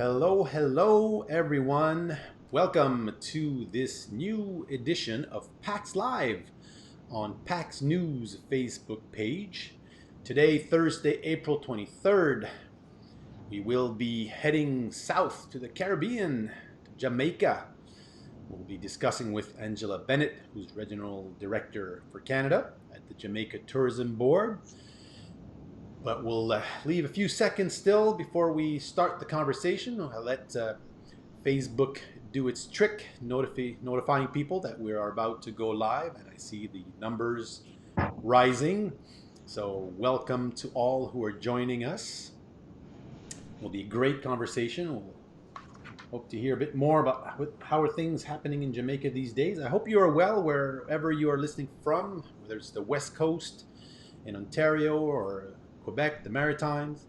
Hello, hello, everyone. Welcome to this new edition of PAX Live on PAX News Facebook page. Today, Thursday, April 23rd, we will be heading south to the Caribbean, to Jamaica. We'll be discussing with Angella Bennett, who's Regional Director for Canada at the Jamaica Tourism Board. But we'll leave a few seconds still before we start the conversation. I'll let Facebook do its trick, notifying people that we are about to go live. And I see the numbers rising. So welcome to all who are joining us. It will be a great conversation. We'll hope to hear a bit more about how are things happening in Jamaica these days. I hope you are well wherever you are listening from, whether it's the West Coast in Ontario or Quebec, the Maritimes.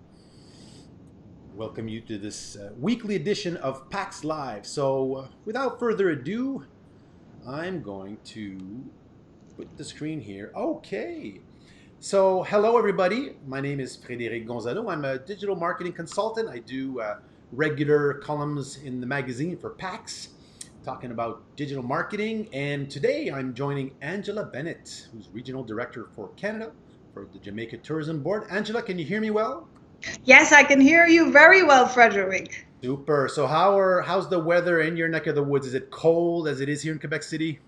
Welcome you to this weekly edition of PAX Live. So without further ado, I'm going to put the screen here. Okay. So hello everybody. My name is Frederic Gonzalo. I'm a digital marketing consultant. I do regular columns in the magazine for PAX, talking about digital marketing. And today I'm joining Angella Bennett, who's Regional Director for Canada for the Jamaica Tourism Board. Angella, can you hear me well? Yes, I can hear you very well, Frederic. Super. So how's the weather in your neck of the woods? Is it cold as it is here in Quebec City?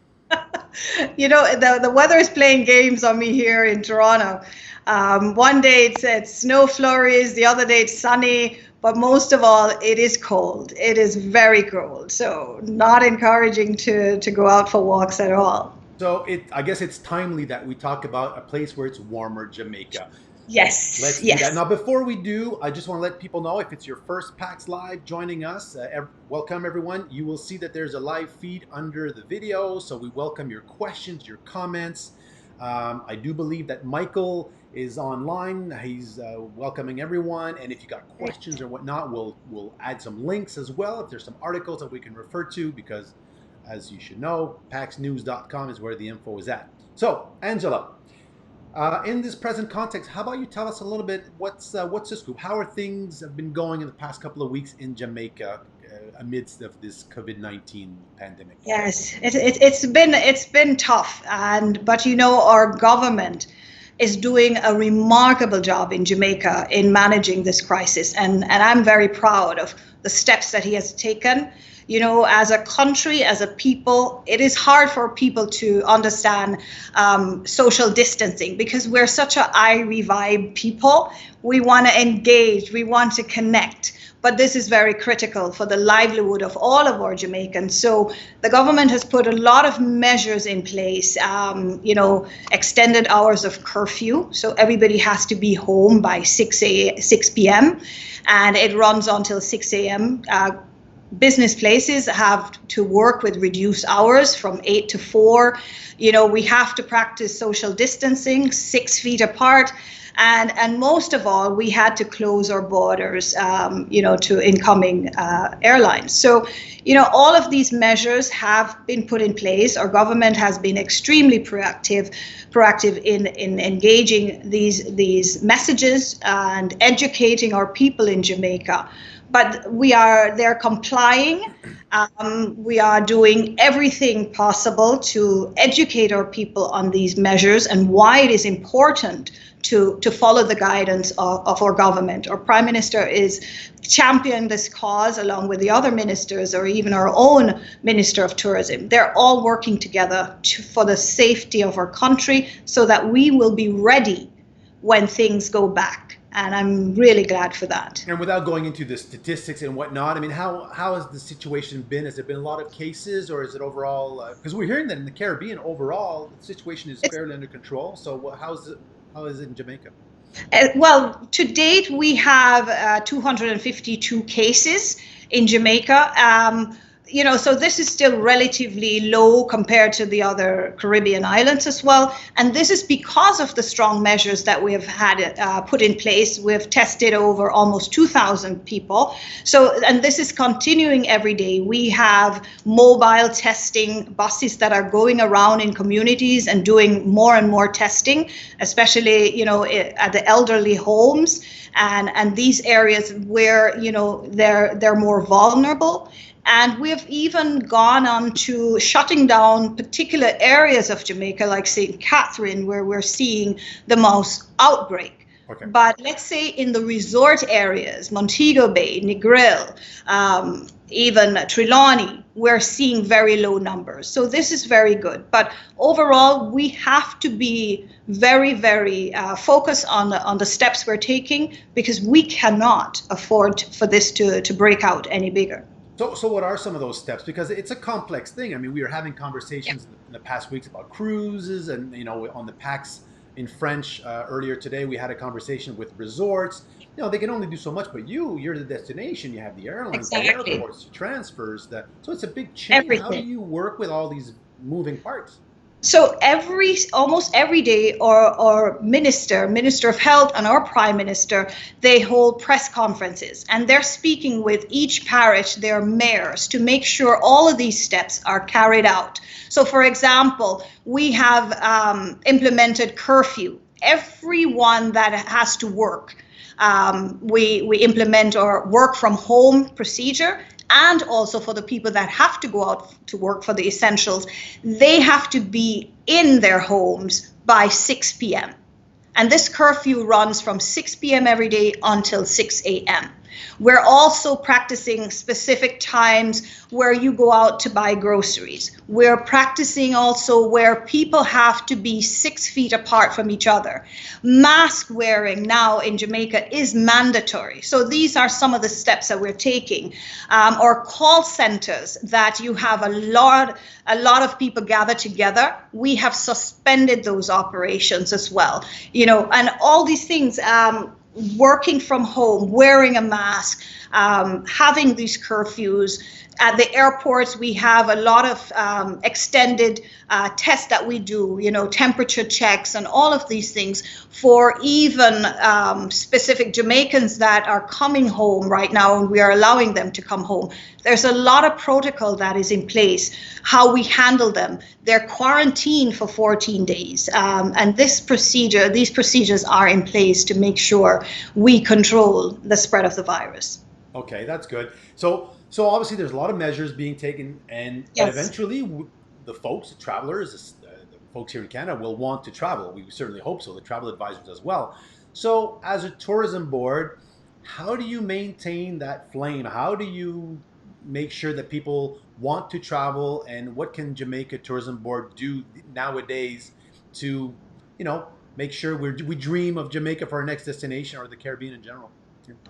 You know, the weather is playing games on me here in Toronto. One day it's snow flurries, the other day it's sunny, but most of all, it is cold. It is very cold. So not encouraging to go out for walks at all. So I guess it's timely that we talk about a place where it's warmer, Jamaica. Yes. Let's do that. Now, before we do, I just want to let people know, if it's your first PAX Live joining us, welcome everyone. You will see that there's a live feed under the video. So we welcome your questions, your comments. I do believe that Michael is online. He's welcoming everyone. And if you got questions or whatnot, we'll add some links as well. If there's some articles that we can refer to, because as you should know, paxnews.com is where the info is at. So, Angella, in this present context, how about you tell us a little bit what's the scoop? How are things have been going in the past couple of weeks in Jamaica amidst of this COVID-19 pandemic? Yes, it's been tough, but you know, our government is doing a remarkable job in Jamaica in managing this crisis, and I'm very proud of the steps that he has taken. You know, as a country, as a people, it is hard for people to understand social distancing because we're such a vibe people. We want to engage, we want to connect, but this is very critical for the livelihood of all of our Jamaicans. So the government has put a lot of measures in place, you know, extended hours of curfew. So everybody has to be home by 6 p.m. and it runs until 6 a.m. Business places have to work with reduced hours from 8 to 4. You know, we have to practice social distancing, 6 feet apart. And most of all, we had to close our borders, you know, to incoming airlines. So, you know, all of these measures have been put in place. Our government has been extremely proactive in engaging these messages and educating our people in Jamaica. But they're complying. We are doing everything possible to educate our people on these measures and why it is important to follow the guidance of our government. Our Prime Minister is championing this cause along with the other ministers or even our own Minister of Tourism. They're all working together for the safety of our country so that we will be ready when things go back. And I'm really glad for that. And without going into the statistics and whatnot, I mean, how has the situation been? Has there been a lot of cases, or is it overall? Because we're hearing that in the Caribbean, overall, the situation is fairly under control. So how is it in Jamaica? Well, to date, we have 252 cases in Jamaica. so this is still relatively low compared to the other Caribbean islands as well. And this is because of the strong measures that we have had put in place. We've tested over almost 2,000 people. So, and this is continuing every day. We have mobile testing buses that are going around in communities and doing more and more testing, especially, at the elderly homes and these areas where, they're more vulnerable. And we've even gone on to shutting down particular areas of Jamaica, like St. Catherine, where we're seeing the most outbreak. Okay. But let's say in the resort areas, Montego Bay, Negril, even Trelawney, we're seeing very low numbers. So this is very good. But overall, we have to be very, very focused on the steps we're taking, because we cannot afford for this to break out any bigger. So what are some of those steps? Because it's a complex thing. I mean, we were having conversations in the past weeks about cruises, and on the PAX in French earlier today, we had a conversation with resorts. They can only do so much, but you're the destination. You have the airlines, Exactly. the airports, the transfers. So it's a big chain. Everything. How do you work with all these moving parts? So almost every day, our minister of health and our prime minister, they hold press conferences, and they're speaking with each parish, their mayors, to make sure all of these steps are carried out. So for example, we have implemented curfew. Everyone that has to work, we implement our work from home procedure. And also for the people that have to go out to work for the essentials, they have to be in their homes by 6 p.m. And this curfew runs from 6 p.m. every day until 6 a.m. We're also practicing specific times where you go out to buy groceries. We're practicing also where people have to be 6 feet apart from each other. Mask wearing now in Jamaica is mandatory. So these are some of the steps that we're taking. Or call centers that you have a lot of people gather together. We have suspended those operations as well. And all these things, working from home, wearing a mask, having these curfews. At the airports, we have a lot of extended tests that we do, temperature checks and all of these things for even specific Jamaicans that are coming home right now, and we are allowing them to come home. There's a lot of protocol that is in place, how we handle them. They're quarantined for 14 days. And these procedures are in place to make sure we control the spread of the virus. Okay, that's good. So obviously there's a lot of measures being taken, and Yes. eventually the folks, the travelers, the folks here in Canada will want to travel. We certainly hope so, the travel advisors as well. So as a tourism board, how do you maintain that flame? How do you make sure that people want to travel, and what can Jamaica Tourism Board do nowadays to, make sure we dream of Jamaica for our next destination, or the Caribbean in general?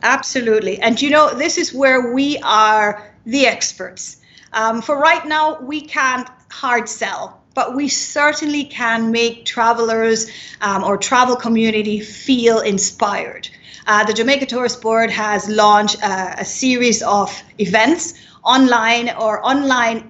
Absolutely. And this is where we are the experts. For right now, we can't hard sell, but we certainly can make travelers or travel community feel inspired. The Jamaica Tourist Board has launched a series of events online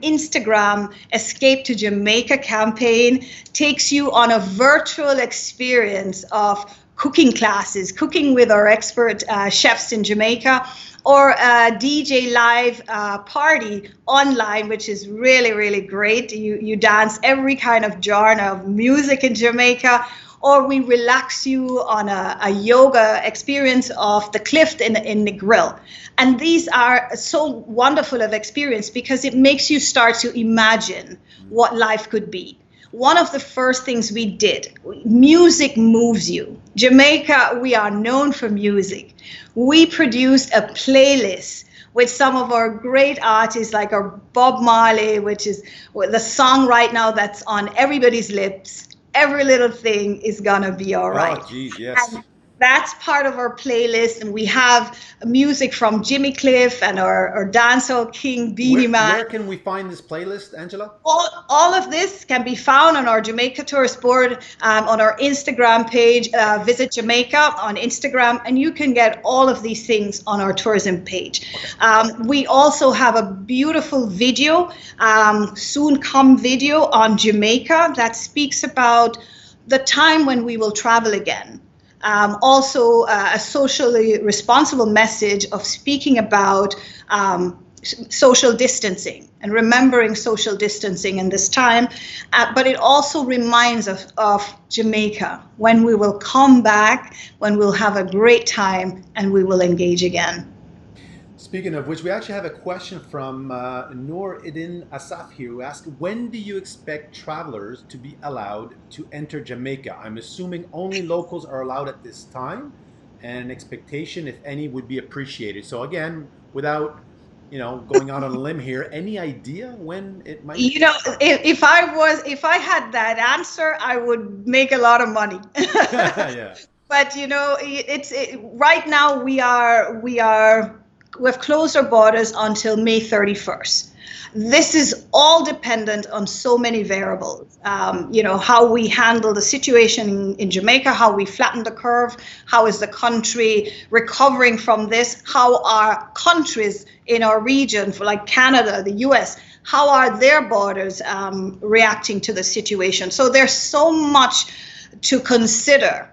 Instagram Escape to Jamaica campaign takes you on a virtual experience of cooking classes, cooking with our expert chefs in Jamaica, or a DJ live party online, which is really, really great. You dance every kind of genre of music in Jamaica, or we relax you on a yoga experience of the cliff in Negril. And these are so wonderful of experience because it makes you start to imagine what life could be. One of the first things we did, music moves you. Jamaica, we are known for music. We produced a playlist with some of our great artists like our Bob Marley, which is the song right now that's on everybody's lips. Every little thing is gonna be all right. Oh, geez, yes. That's part of our playlist, and we have music from Jimmy Cliff and our dancehall king Beanie Man. Where can we find this playlist, Angela? All of this can be found on our Jamaica Tourist Board, on our Instagram page. Visit Jamaica on Instagram, and you can get all of these things on our tourism page. Okay. We also have a beautiful video, soon come video on Jamaica that speaks about the time when we will travel again. Also, a socially responsible message of speaking about social distancing and remembering social distancing in this time. But it also reminds us of Jamaica, when we will come back, when we'll have a great time and we will engage again. Speaking of which, we actually have a question from Noor Idin Asaf here, who asked, when do you expect travelers to be allowed to enter Jamaica? I'm assuming only locals are allowed at this time, and an expectation, if any, would be appreciated. So again, without going out on a limb here, any idea when it might? If I had that answer, I would make a lot of money. Yeah. But right now we've closed our borders until May 31st. This is all dependent on so many variables. How we handle the situation in Jamaica, how we flatten the curve, how is the country recovering from this, how are countries in our region, for like Canada, the US, how are their borders reacting to the situation. So there's so much to consider,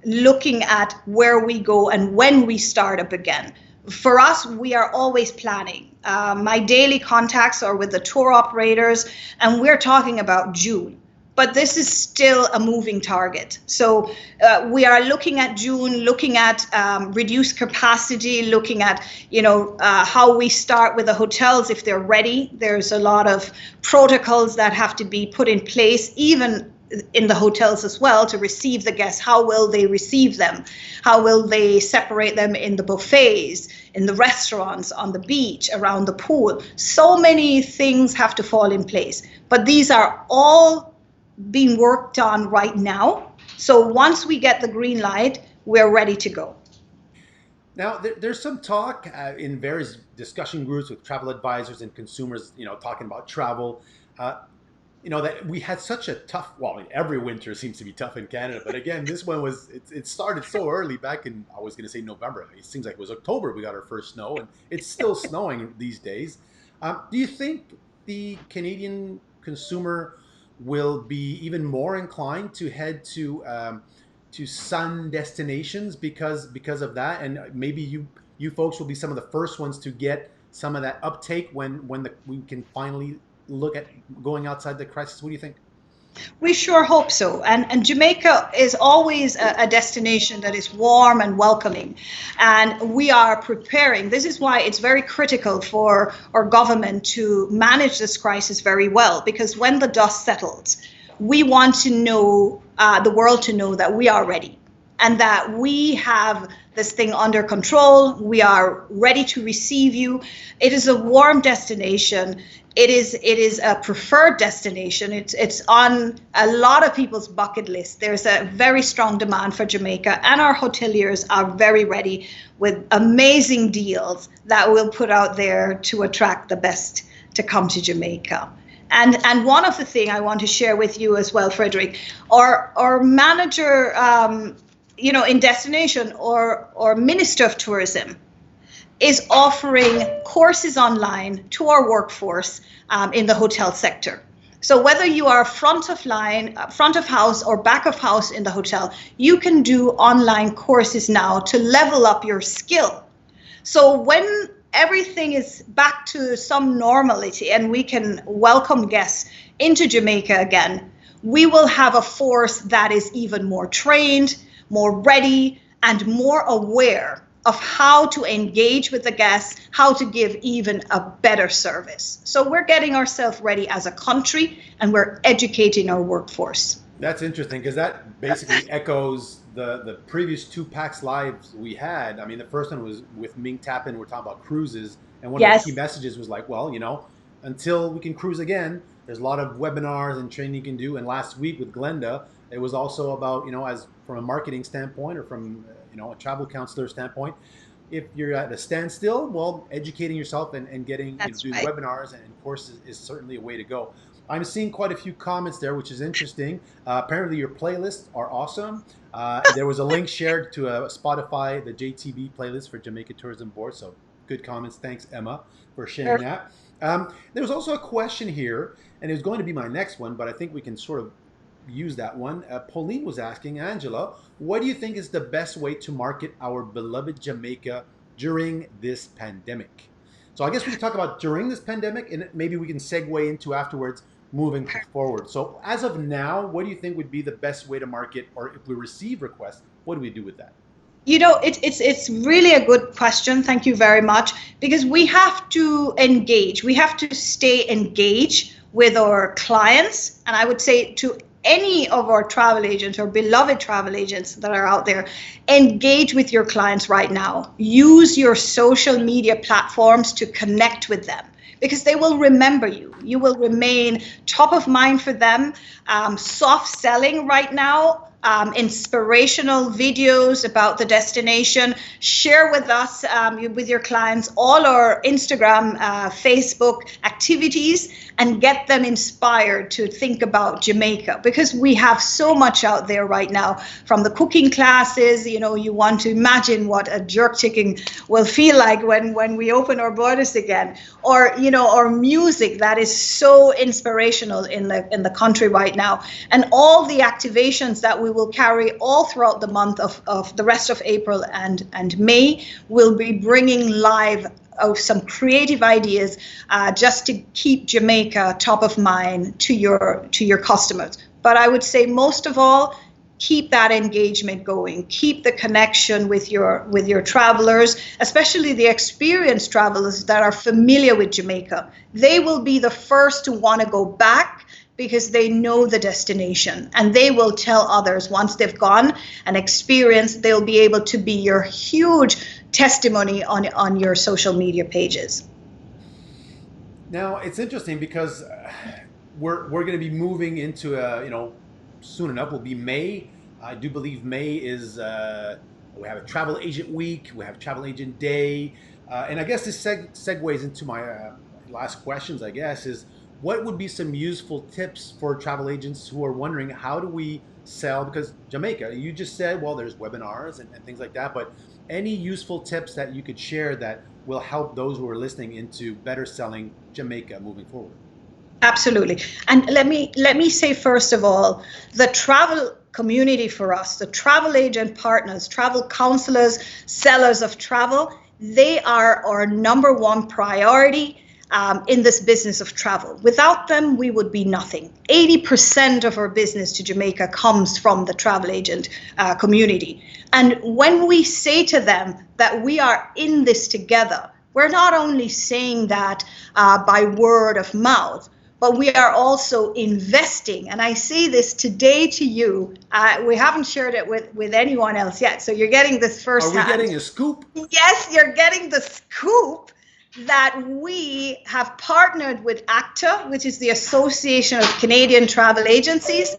looking at where we go and when we start up again. For us, we are always planning. My daily contacts are with the tour operators, and we're talking about June. But this is still a moving target. So we are looking at June, looking at reduced capacity, looking at how we start with the hotels if they're ready. There's a lot of protocols that have to be put in place, even in the hotels as well, to receive the guests. How will they receive them? How will they separate them in the buffets, in the restaurants, on the beach, around the pool? So many things have to fall in place. But these are all being worked on right now. So once we get the green light, we're ready to go. Now, there's some talk in various discussion groups with travel advisors and consumers, talking about travel. That we had such a tough, well, I mean, every winter seems to be tough in Canada, but again, this one it started so early back in, I was going to say November. It seems like it was October we got our first snow, and it's still snowing these days. Do you think the Canadian consumer will be even more inclined to head to sun destinations because of that? And maybe you folks will be some of the first ones to get some of that uptake when we can finally look at going outside the crisis. What do you think? We sure hope so. And Jamaica is always a destination that is warm and welcoming. And we are preparing. This is why it's very critical for our government to manage this crisis very well, because when the dust settles, we want to know, the world to know that we are ready and that we have this thing under control. We are ready to receive you. It is a warm destination. It is a preferred destination. It's on a lot of people's bucket list. There's a very strong demand for Jamaica, and our hoteliers are very ready with amazing deals that we'll put out there to attract the best to come to Jamaica. And one of the things I want to share with you as well, Frederic, our manager, in destination or Minister of Tourism is offering courses online to our workforce in the hotel sector. So whether you are front of house or back of house in the hotel, you can do online courses now to level up your skill. So when everything is back to some normality and we can welcome guests into Jamaica again, we will have a force that is even more trained, more ready, and more aware of how to engage with the guests, how to give even a better service. So we're getting ourselves ready as a country, and we're educating our workforce. That's interesting, because that basically echoes the previous two PAX lives we had. I mean, the first one was with Ming Tappan. We're talking about cruises, and one of the key messages was like, well, until we can cruise again, there's a lot of webinars and training you can do. And last week with Glenda, It was also about, as from a marketing standpoint or from, a travel counselor standpoint, if you're at a standstill, well, educating yourself and getting, That's doing right. webinars and courses is certainly a way to go. I'm seeing quite a few comments there, which is interesting. Apparently, your playlists are awesome. There was a link shared to a Spotify, the JTB playlist for Jamaica Tourism Board. So good comments. Thanks, Emma, for sharing that. There was also a question here, and it was going to be my next one, but I think we can sort of use that one. Pauline was asking, Angela, what do you think is the best way to market our beloved Jamaica during this pandemic? So I guess we can talk about during this pandemic, and maybe we can segue into afterwards moving forward. So as of now, what do you think would be the best way to market, or if we receive requests, what do we do with that? It's really a good question. Thank you very much, because we have to engage. We have to stay engaged with our clients, and I would say to any of our travel agents or beloved travel agents that are out there, engage with your clients right now. Use your social media platforms to connect with them, because they will remember you. You will remain top of mind for them. Soft selling right now, inspirational videos about the destination. Share with us, with your clients, all our Instagram, Facebook activities, and get them inspired to think about Jamaica, because we have so much out there right now, from the cooking classes. You want to imagine what a jerk chicken will feel like when we open our borders again, or our music that is so inspirational in the country right now, and all the activations that we will carry all throughout the month of the rest of April and May. Will be bringing live of some creative ideas, just to keep Jamaica top of mind to your customers. But I would say most of all, keep that engagement going. Keep the connection with your travelers, especially the experienced travelers that are familiar with Jamaica. They will be the first to want to go back, because they know the destination, and they will tell others once they've gone and experienced. They'll be able to be your huge testimony on your social media pages. Now it's interesting because we're going to be moving into soon enough will be May. I do believe May is we have a travel agent week, we have travel agent day, and I guess this segues into my last questions. I guess is what would be some useful tips for travel agents who are wondering how do we sell? Because Jamaica, you just said, well, there's webinars and things like that, but any useful tips that you could share that will help those who are listening into better selling Jamaica moving forward? Absolutely. And let me say, first of all, the travel community for us, the travel agent partners, travel counselors, sellers of travel, they are our number one priority in this business of travel. Without them, we would be nothing. 80% of our business to Jamaica comes from the travel agent community. And when we say to them that we are in this together, we're not only saying that by word of mouth, but we are also investing. And I say this today to you. We haven't shared it with anyone else yet, so you're getting this firsthand. Are we getting a scoop? Yes, you're getting the scoop that we have partnered with ACTA, which is the Association of Canadian Travel Agencies,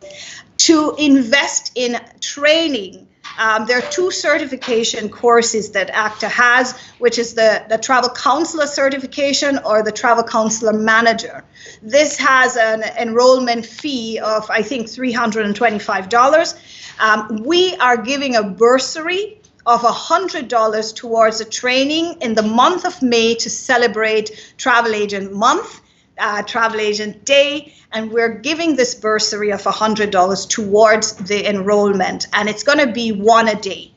to invest in training. There are two certification courses that ACTA has, which is the Travel Counselor certification or the Travel Counselor Manager. This has an enrollment fee of, I think, $325. We are giving a bursary of $100 towards a training in the month of May to celebrate Travel Agent Month, Travel Agent Day, and we're giving this bursary of $100 towards the enrollment, and it's going to be one a day.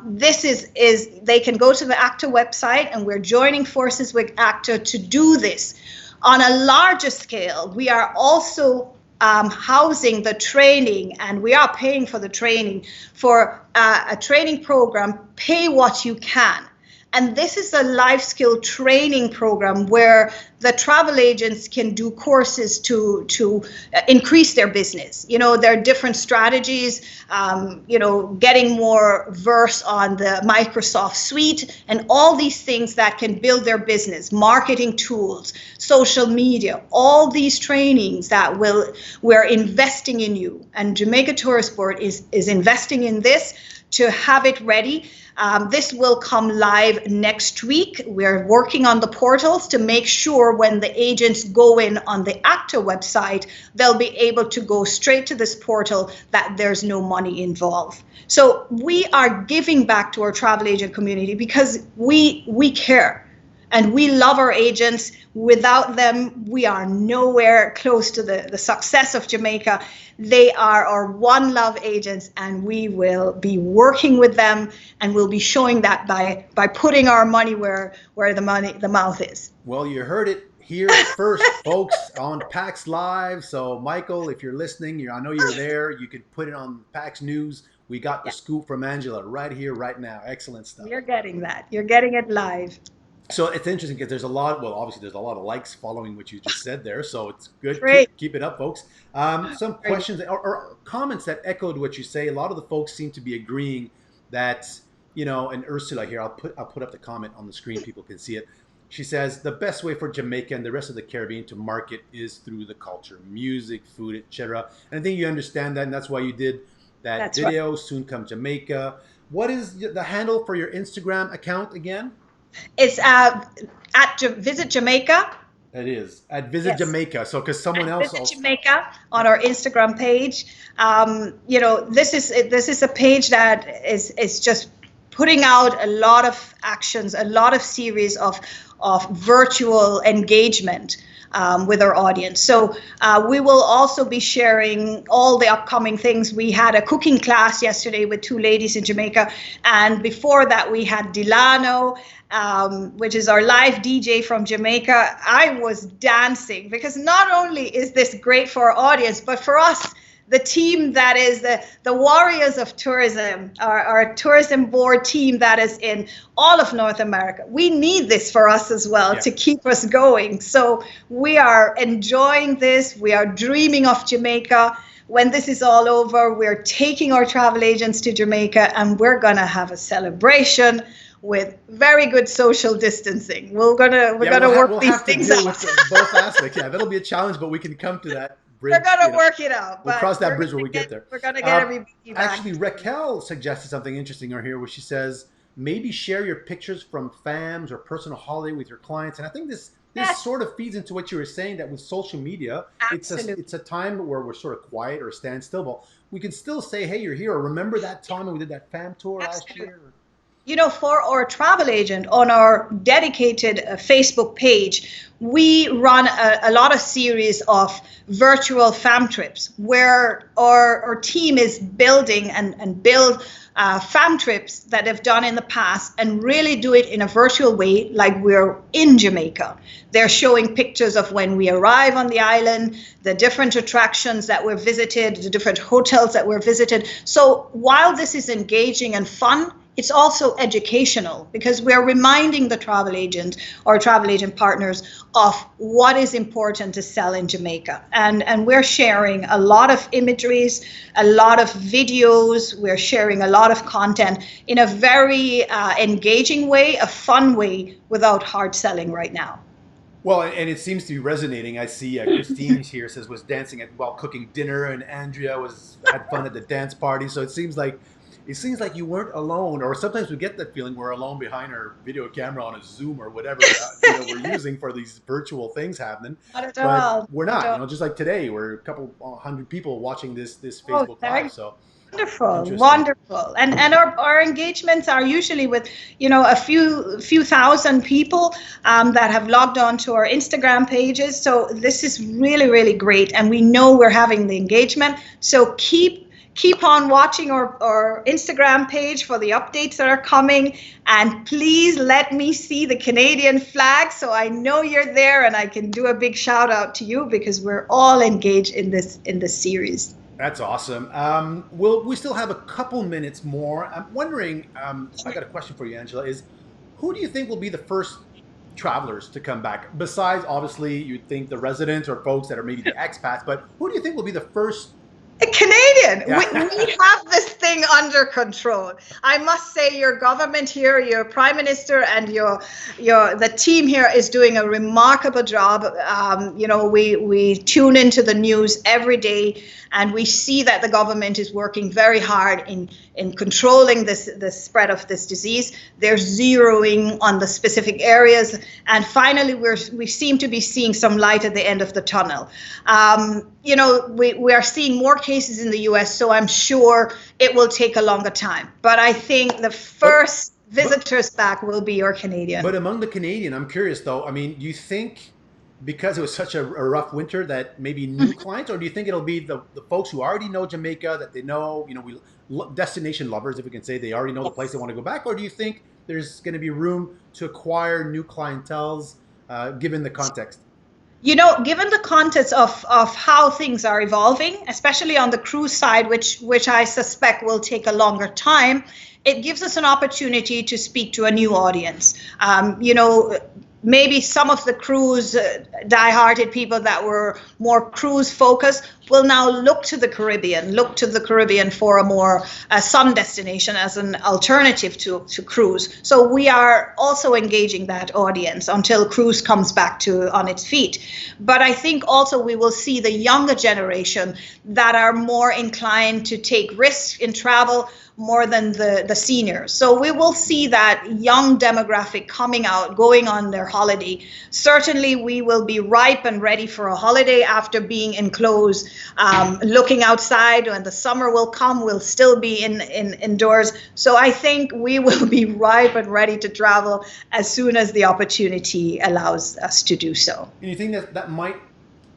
This is they can go to the ACTA website, and we're joining forces with ACTA to do this. On a larger scale, we are also housing the training, and we are paying for the training for a training program, Pay What You Can. And this is a life skill training program where the travel agents can do courses to increase their business. You know, there are different strategies, you know, getting more verse on the Microsoft suite and all these things that can build their business, marketing tools, social media, all these trainings that we're investing in you. And Jamaica Tourist Board is investing in this to have it ready. This will come live next week. We're working on the portals to make sure when the agents go in on the ACTA website, they'll be able to go straight to this portal, that there's no money involved. So we are giving back to our travel agent community because we care. And we love our agents. Without them, we are nowhere close to the success of Jamaica. They are our one love agents, and we will be working with them, and we'll be showing that by putting our money where the mouth is. Well, you heard it here first, folks, on PAX Live. So, Michael, if you're listening, I know you're there. You can put it on PAX News. We got the scoop from Angela right here, right now. Excellent stuff. You're getting that. You're getting it live. So it's interesting because there's a lot, well, obviously there's a lot of likes following what you just said there. So it's good. Keep it up, folks. Some questions or comments that echoed what you say. A lot of the folks seem to be agreeing that, you know, and Ursula here, I'll put up the comment on the screen. People can see it. She says the best way for Jamaica and the rest of the Caribbean to market is through the culture, music, food, etc. And I think you understand that, and that's why you did that video, right. Soon Come Jamaica. What is the handle for your Instagram account again? It's at Visit Jamaica. It is at Visit Jamaica. So because someone else Visit Jamaica on our Instagram page. You know, this is a page that is just putting out a lot of actions, a lot of series of virtual engagement with our audience. So we will also be sharing all the upcoming things. We had a cooking class yesterday with 2 ladies in Jamaica, and before that we had Delano, which is our live DJ from Jamaica. I was dancing because not only is this great for our audience, but for us, the team that is the warriors of tourism, our tourism board team that is in all of North America. We need this for us as well to keep us going. So we are enjoying this. We are dreaming of Jamaica. When this is all over, we're taking our travel agents to Jamaica, and we're gonna have a celebration with very good social distancing. We're gonna work these things out. With both aspects. Yeah, that'll be a challenge, but we can come to that bridge. We're gonna work it out. We'll cross that bridge when we get there. We're gonna get everybody back. Actually, Raquel suggested something interesting over here, where she says maybe share your pictures from FAMs or personal holiday with your clients. And I think this sort of feeds into what you were saying, that with social media, it's a time where we're sort of quiet or stand still, but we can still say, hey, you're here. Or remember that time when we did that FAM tour last year? You know, for our travel agent on our dedicated Facebook page, we run a lot of series of virtual FAM trips where our team is building and build FAM trips that they've done in the past and really do it in a virtual way, like we're in Jamaica. They're showing pictures of when we arrive on the island, the different attractions that were visited, the different hotels that were visited. So while this is engaging and fun, it's also educational, because we're reminding the travel agent or travel agent partners of what is important to sell in Jamaica. And we're sharing a lot of imageries, a lot of videos, we're sharing a lot of content in a very engaging way, a fun way, without hard selling right now. Well, and it seems to be resonating. I see Christine here says was dancing while cooking dinner, and Andrea had fun at the dance party. So it seems like you weren't alone, or sometimes we get that feeling we're alone behind our video camera on a Zoom or whatever we're using for these virtual things happening. But we're not. Just like today, we're a couple 100 people watching this Facebook Live. So wonderful. And our engagements are usually with a few thousand people that have logged on to our Instagram pages. So this is really, really great, and we know we're having the engagement. So keep on watching our Instagram page for the updates that are coming, and please let me see the Canadian flag so I know you're there and I can do a big shout out to you, because we're all engaged in this series. That's awesome. We still have a couple minutes more. I'm wondering, I got a question for you, Angela, is Who do you think will be the first travelers to come back? Besides, obviously, you'd think the residents or folks that are maybe the expats, but who do you think will be the first? Canadian. Yeah. We have this thing under control. I must say, your government here, your prime minister, and the team here is doing a remarkable job. We tune into the news every day, and we see that the government is working very hard in controlling the spread of this disease. They're zeroing on the specific areas, and finally, we seem to be seeing some light at the end of the tunnel. We are seeing more cases in the US, so I'm sure it will take a longer time. But I think the first visitors back will be your Canadian. But among the Canadian, I'm curious though, I mean, do you think because it was such a rough winter that maybe new clients, or do you think it'll be the folks who already know Jamaica, that they know, destination lovers, if we can say, they already know the place they want to go back? Or do you think there's going to be room to acquire new clienteles given the context? Given the context of how things are evolving, especially on the cruise side, which I suspect will take a longer time, it gives us an opportunity to speak to a new audience. Maybe some of the cruise die-hearted people that were more cruise focused will now look to the Caribbean for a more sun destination as an alternative to cruise. So we are also engaging that audience until cruise comes back on its feet. But I think also we will see the younger generation that are more inclined to take risks in travel more than the seniors. So we will see that young demographic coming out, going on their holiday. Certainly we will be ripe and ready for a holiday after being enclosed, looking outside. When the summer will come, we'll still be indoors. So I think we will be ripe and ready to travel as soon as the opportunity allows us to do so. And you think that might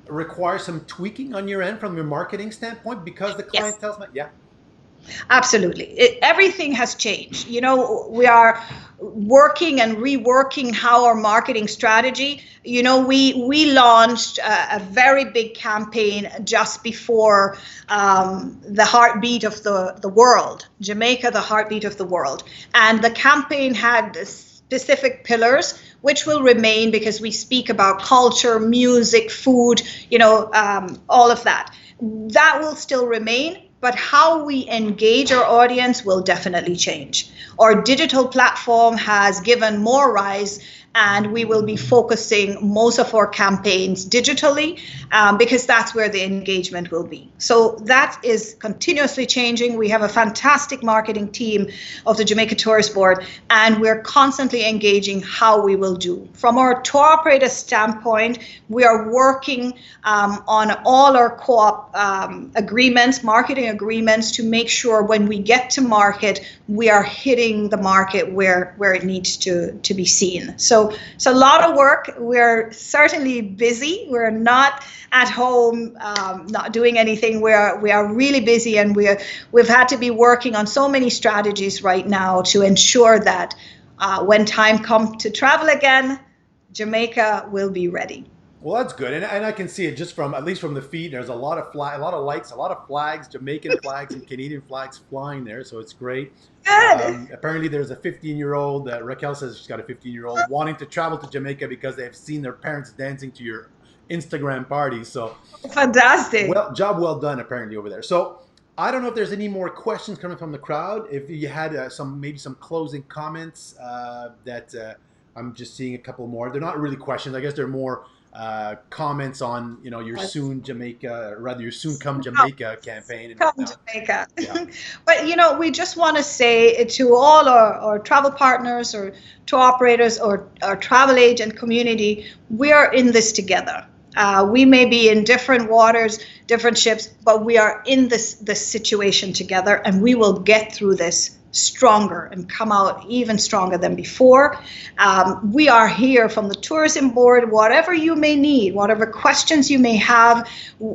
require some tweaking on your end from your marketing standpoint because the clientele might, yeah? Absolutely. Everything has changed. We are working and reworking how our marketing strategy. We launched a very big campaign just before the heartbeat of the world, Jamaica, the heartbeat of the world. And the campaign had specific pillars, which will remain because we speak about culture, music, food, all of that. That will still remain. But how we engage our audience will definitely change. Our digital platform has given more rise, and we will be focusing most of our campaigns digitally because that's where the engagement will be. So that is continuously changing. We have a fantastic marketing team of the Jamaica Tourist Board, and we're constantly engaging how we will do. From our tour operator standpoint, we are working on all our co-op agreements, marketing agreements, to make sure when we get to market, we are hitting the market where it needs to be seen. So it's a lot of work. We're certainly busy. We're not at home, not doing anything. We are really busy, and we've had to be working on so many strategies right now to ensure that when time comes to travel again, Jamaica will be ready. Well, that's good, and I can see it just at least from the feed. There's a lot of lights, a lot of flags, Jamaican flags and Canadian flags flying there, so it's great. Good. Apparently, there's a 15-year-old. Raquel says she's got a 15-year-old wanting to travel to Jamaica because they have seen their parents dancing to your Instagram party. So fantastic. Job well done, apparently, over there. So I don't know if there's any more questions coming from the crowd. If you had maybe some closing comments that I'm just seeing a couple more. They're not really questions. I guess they're more comments on your soon come Jamaica campaign. Jamaica. Yeah. But we just want to say to all our travel partners or tour operators or our travel agent community, we are in this together. We may be in different waters, different ships, but we are in this situation together, and we will get through this stronger and come out even stronger than before. We are here from the tourism board. Whatever you may need, whatever questions you may have,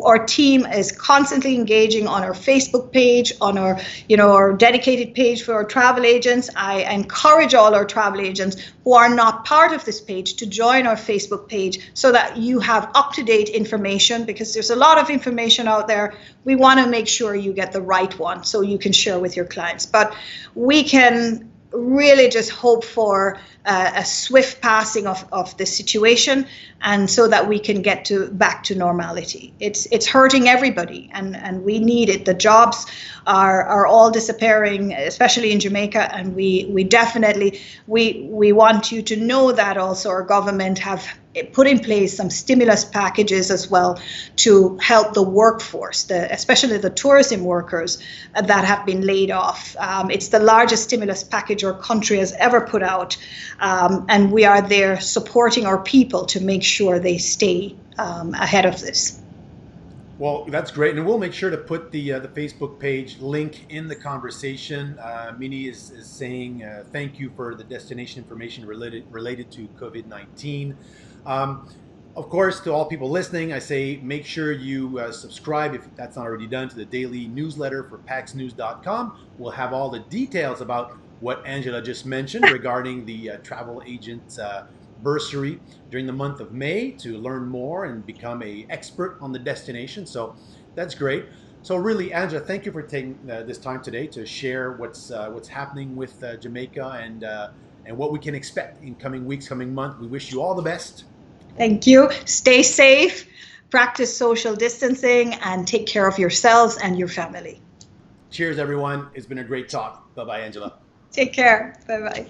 our team is constantly engaging on our Facebook page, on our dedicated page for our travel agents. I encourage all our travel agents who are not part of this page to join our Facebook page so that you have up-to-date information, because there's a lot of information out there. We want to make sure you get the right one so you can share with your clients. But we can really just hope for a swift passing of the situation, and so that we can get back to normality. It's hurting everybody, and we need it. The jobs are all disappearing, especially in Jamaica, and we definitely we want you to know that also our government have put in place some stimulus packages as well to help the workforce, especially the tourism workers that have been laid off. It's the largest stimulus package our country has ever put out, and we are there supporting our people to make sure they stay ahead of this. Well, that's great, and we'll make sure to put the Facebook page link in the conversation. Mini is saying thank you for the destination information related to COVID-19. Of course, to all people listening, I say make sure you subscribe, if that's not already done, to the daily newsletter for paxnews.com. We'll have all the details about what Angela just mentioned regarding the travel agent bursary during the month of May to learn more and become an expert on the destination. So that's great. So really, Angela, thank you for taking this time today to share what's happening with Jamaica and what we can expect in coming weeks, coming month. We wish you all the best. Thank you. Stay safe, practice social distancing, and take care of yourselves and your family. Cheers, everyone. It's been a great talk. Bye-bye, Angela. Take care. Bye-bye.